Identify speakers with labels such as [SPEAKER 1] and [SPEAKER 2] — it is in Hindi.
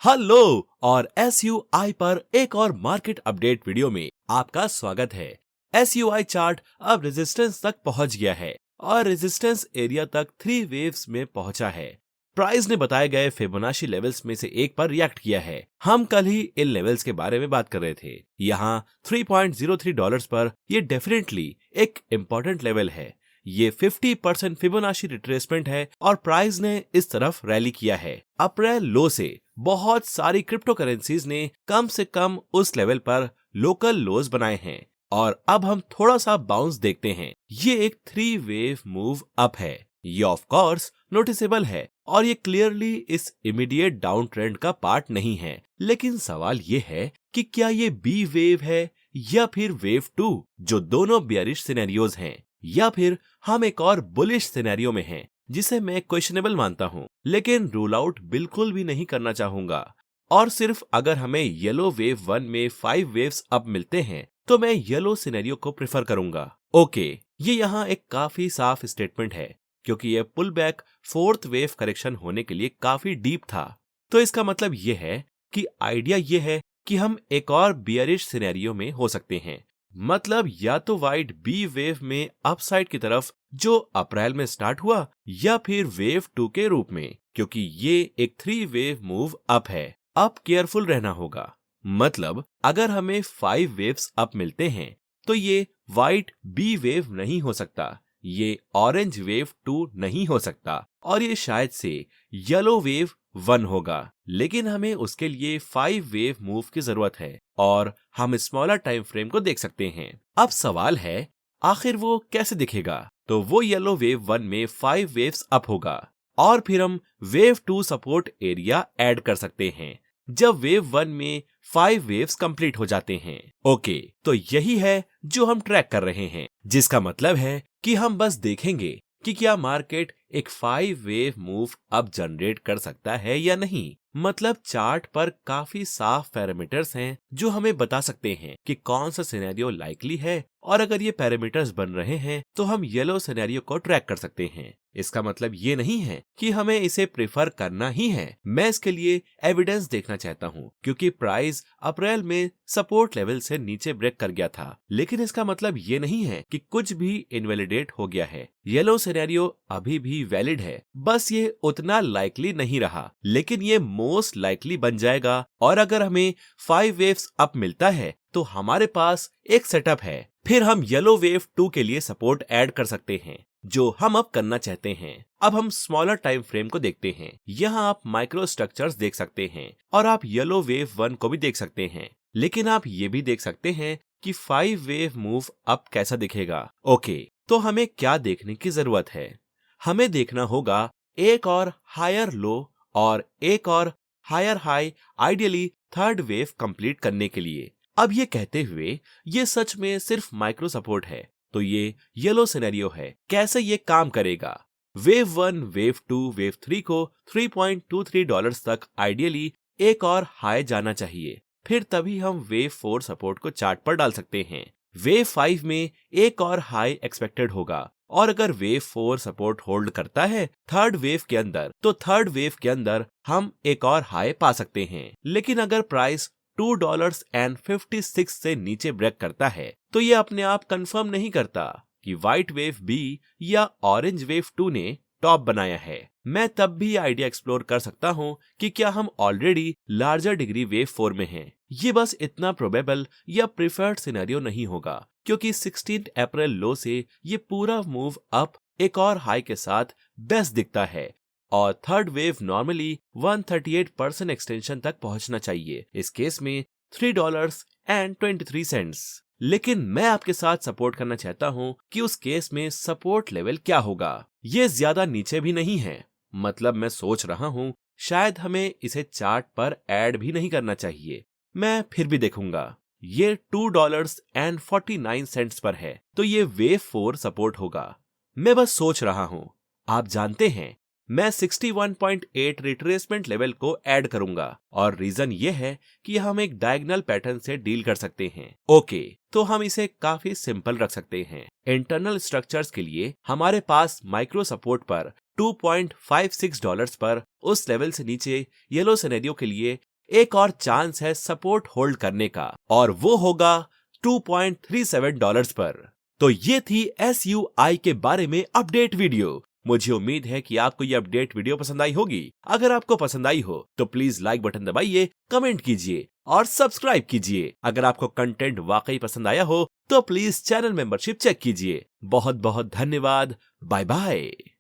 [SPEAKER 1] हेलो और SUI पर एक और मार्केट अपडेट वीडियो में आपका स्वागत है। SUI चार्ट अब रेजिस्टेंस तक पहुंच गया है और रेजिस्टेंस एरिया तक 3 वेव्स में पहुंचा है। प्राइस ने बताए गए फिबोनाची लेवल्स में से एक पर रिएक्ट किया है। हम कल ही इन लेवल्स के बारे में बात कर रहे थे। यहाँ $3.03 पर ये डेफिनेटली एक इम्पोर्टेंट लेवल है। ये 50% फिबोनाची रिट्रेसमेंट है और प्राइस ने इस तरफ रैली किया है। अप्रैल लो से बहुत सारी क्रिप्टो करेंसीज ने कम से कम उस लेवल पर लोकल लोज बनाए हैं और अब हम थोड़ा सा बाउंस देखते हैं। ये एक 3 वेव मूव अप है। ये ऑफ कोर्स नोटिसेबल है और ये क्लियरली इस इमीडिएट डाउन ट्रेंड का पार्ट नहीं है। लेकिन सवाल ये है कि क्या ये बी वेव है या फिर वेव 2, जो दोनों बेयरिश सिनेरियोज हैं, या फिर हम एक और बुलिश सिनेरियो में हैं, जिसे मैं क्वेश्चनेबल मानता हूं, लेकिन रूल आउट बिल्कुल भी नहीं करना चाहूंगा। और सिर्फ अगर हमें येलो वेव 1 में 5 वेव्स अप मिलते हैं तो मैं येलो सिनेरियो को प्रेफर करूंगा। ओके, ये यहाँ एक काफी साफ स्टेटमेंट है क्योंकि ये pull back 4th wave correction होने के लिए काफी डीप था। तो इसका मतलब ये है कि आइडिया ये है कि हम एक और बियरिश सिनेरियो में हो सकते हैं। मतलब या तो वाइट बी वेव में अपसाइड की तरफ जो अप्रैल में स्टार्ट हुआ, या फिर वेव 2 के रूप में, क्योंकि ये एक 3 वेव मूव अप है। अब केयरफुल रहना होगा। मतलब अगर हमें 5 वेव्स अप मिलते हैं तो ये वाइट बी वेव नहीं हो सकता, ये ऑरेंज वेव 2 नहीं हो सकता और ये शायद से येलो वेव 1 होगा। लेकिन हमें उसके लिए 5 वेव मूव की जरूरत है और हम स्मॉलर टाइम फ्रेम को देख सकते हैं। अब सवाल है, आखिर वो कैसे दिखेगा? तो वो येलो वेव 1 में 5 वेव्स अप होगा और फिर हम वेव 2 सपोर्ट एरिया ऐड कर सकते हैं जब वेव 1 में 5 वेव्स कंप्लीट हो जाते हैं। ओके, तो यही है जो हम ट्रैक कर रहे हैं, जिसका मतलब है कि हम बस देखेंगे कि क्या मार्केट एक 5 वेव मूव अप जनरेट कर सकता है या नहीं। मतलब चार्ट पर काफी साफ पैरामीटर्स हैं जो हमें बता सकते हैं कि कौन सा सिनेरियो लाइकली है, और अगर ये पैरामीटर्स बन रहे हैं तो हम येलो सिनेरियो को ट्रैक कर सकते हैं। इसका मतलब ये नहीं है कि हमें इसे प्रेफर करना ही है। मैं इसके लिए एविडेंस देखना चाहता हूँ क्योंकि प्राइस अप्रैल में सपोर्ट लेवल से नीचे ब्रेक कर गया था, लेकिन इसका मतलब ये नहीं है कि कुछ भी इनवैलिडेट हो गया है। येलो सिनेरियो अभी भी वैलिड है, बस ये उतना लाइकली नहीं रहा, लेकिन ये मोस्ट लाइकली बन जाएगा। और अगर हमें 5 वेव्स अप मिलता है तो हमारे पास एक सेटअप है। फिर हम येलो वेव 2 के लिए सपोर्ट ऐड कर सकते हैं, जो हम अब करना चाहते हैं। अब हम स्मॉलर टाइम फ्रेम को देखते हैं। यहाँ आप माइक्रो स्ट्रक्चर्स देख सकते हैं और आप येलो वेव 1 को भी देख सकते हैं, लेकिन आप ये भी देख सकते हैं कि 5 वेव मूव अप कैसा दिखेगा। ओके, तो हमें क्या देखने की जरूरत है? हमें देखना होगा एक और हायर लो और एक और higher high, ideally 3rd wave complete करने के लिए। अब ये कहते हुए, ये सच में सिर्फ माइक्रो सपोर्ट है, तो ये येलो सिनेरियो है। कैसे ये काम करेगा? वेव 1, वेव 2, वेव 3 को $3.23 तक आइडियली एक और हाई जाना चाहिए, फिर तभी हम वेव 4 सपोर्ट को चार्ट पर डाल सकते हैं। वेव 5 में एक और हाई एक्सपेक्टेड होगा और अगर वेव 4 सपोर्ट होल्ड करता है 3rd वेव के अंदर, तो 3rd वेव के अंदर हम एक और हाई पा सकते हैं। लेकिन अगर प्राइस $2.56 से नीचे ब्रेक करता है तो ये अपने आप कंफर्म नहीं करता कि व्हाइट वेव बी या ऑरेंज वेव 2 ने टॉप बनाया है। मैं तब भी आइडिया एक्सप्लोर कर सकता हूँ कि क्या हम ऑलरेडी लार्जर डिग्री वेव 4 में हैं। ये बस इतना प्रोबेबल या प्रिफर्ड सिनेरियो नहीं होगा क्योंकि 16 अप्रैल लो से ये पूरा मूव अप एक और हाई के साथ बेस्ट दिखता है और 3rd वेव नॉर्मली 138% एक्सटेंशन तक पहुंचना चाहिए, इस केस में $3.23। लेकिन मैं आपके साथ सपोर्ट करना चाहता हूं कि उस केस में सपोर्ट लेवल क्या होगा। ये ज्यादा नीचे भी नहीं है। मतलब मैं सोच रहा हूं शायद हमें इसे चार्ट पर ऐड भी नहीं करना चाहिए। मैं फिर भी देखूंगा। ये $2.49 पर है, तो ये वेव 4 सपोर्ट होगा। मैं बस सोच रहा हूं। आप जानते हैं, मैं 61.8 रिट्रेसमेंट लेवल को ऐड करूंगा और रीजन ये है कि हम एक डायगोनल पैटर्न से डील कर सकते हैं। ओके, तो हम इसे काफी सिंपल रख सकते हैं। इंटरनल स्ट्रक्चर्स के लिए हमारे पास माइक्रो सपोर्ट पर $2.56 पर उस लेवल से नीचे येलो सिनेरियो के लिए एक और चांस है सपोर्ट होल्ड करने का, और वो होगा $2.37 पर। तो ये थी SUI के बारे में अपडेट वीडियो। मुझे उम्मीद है कि आपको ये अपडेट वीडियो पसंद आई होगी। अगर आपको पसंद आई हो तो प्लीज लाइक बटन दबाइए, कमेंट कीजिए और सब्सक्राइब कीजिए। अगर आपको कंटेंट वाकई पसंद आया हो तो प्लीज चैनल मेंबरशिप चेक कीजिए। बहुत बहुत धन्यवाद। Bye bye.